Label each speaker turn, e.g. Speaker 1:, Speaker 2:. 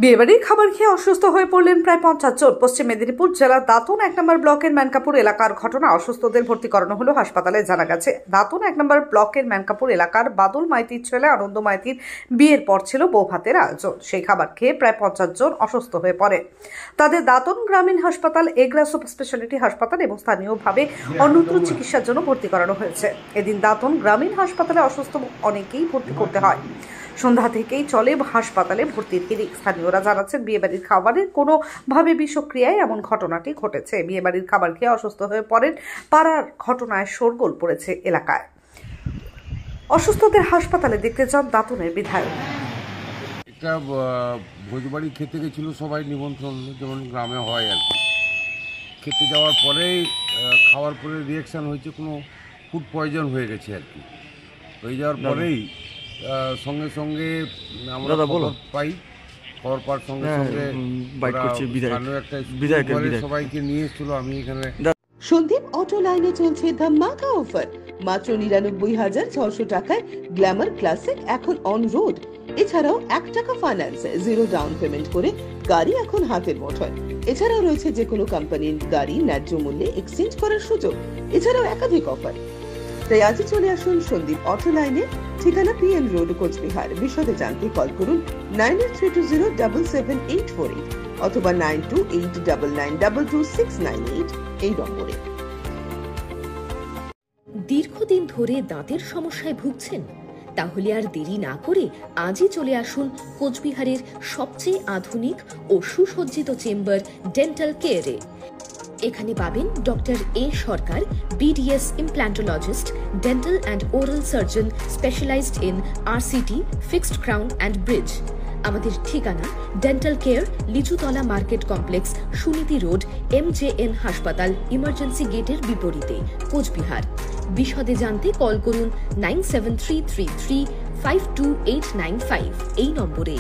Speaker 1: বিয়েবাড়ির খাবার খেয়ে অসুস্থ হয়ে পড়লেন প্রায় 50 জন। পশ্চিম মেদিনীপুর জেলার দাঁতন 1 নম্বর ব্লকের ম্যানকাপুর এলাকার ঘটনা। অসুস্থদের ভর্তি করানো হলো হাসপাতালে। জানা গেছে, দাঁতন 1 নম্বর ব্লকের ম্যানকাপুর এলাকার বাদল মাইতির ছেলে আনন্দ মাইতির বিয়ের পর ছিল বৌভাতের আয়োজন। সেই খাবার খেয়ে প্রায় 50 জন অসুস্থ হয়ে পড়ে। তাদের দাঁতন গ্রামীণ হাসপাতাল, এগরা সুপার স্পেশালিটি হাসপাতাল এবং স্থানীয়ভাবে অন্যত্র চিকিৎসার জন্য ভর্তি করানো হয়েছে। এদিন দাঁতন গ্রামীণ হাসপাতালে অসুস্থ অনেকেই ভর্তি করতে হয়। সন্ধ্যা থেকেই চলে হাসপাতালে ভর্তির হিড়িক। স্থানীয়রা জানাচ্ছেন, বিয়েবাড়ির খাবারের কোনোভাবে বিষক্রিয়ায় এমন ঘটনাটি ঘটেছে। বিয়েবাড়ির খাবার খেয়ে অসুস্থ হয়ে পড়েন পাড়ার ঘটনায় শোরগোল পড়েছে এলাকায়। অসুস্থদের হাসপাতালে দেখতে যান দাঁতনের বিধায়ক।
Speaker 2: একটা ভোজবাড়ি খেতে গেছিল, সবাই নিমন্ত্রণ যেমন গ্রামে হয় আর কি। খেতে যাওয়ার পরেই খাওয়ার পরে রিয়াকশান হয়েছে, কোনো ফুড পয়জন হয়ে গেছে আর কি। হয়ে যাওয়ার পরেই সঙ্গে সঙ্গে আমরা খবর পাই। খবর পাওয়ার সঙ্গে সঙ্গে একটা সবাইকে নিয়ে এসেছিল। আমি এখানে
Speaker 3: সন্দীপ অটো লাইনে চলছে ধামাকা অফার। মাত্র 99,600 টাকায় গ্ল্যামার ক্লাসিক এখন অন রোড। এছাড়াও 1 টাকা ফাইন্যান্স, 0 ডাউন পেমেন্ট করে গাড়ি এখন হাতের মুঠোয়। এছাড়াও রয়েছে যে কোনো কোম্পানির গাড়ি ন্যায্য মূল্যে এক্সচেঞ্জ করার সুযোগ। এছাড়াও একাধিক অফার। তাই আজই চলে আসুন সন্দীপ অটো লাইনে, ঠিকানা পিএম রোড, কোচবিহার। বিশদে জানতে কল করুন 9832077848 অথবা 9289922698 এই নম্বরে।
Speaker 4: দীর্ঘদিন ধরে দাঁতের সমস্যায় ভুগছেন? তাহলে আর দেরি না করে আজই চলে আসুন কোচবিহারের সবচেয়ে আধুনিক ও সুসজ্জিত চেম্বার ডেন্টাল কেয়ারে। এখানে পাবেন doctor A Sarkar, BDS implantologist, dental and oral surgeon specialized in RCT, fixed crown and bridge. আমাদের ঠিকানা dental care, Lichutala market complex, Suniti road, MJN hospital, emergency গেটের বিপরীতে, কোচবিহার। বিশদে জানতে কল করুন 9733352895 এই নম্বরে।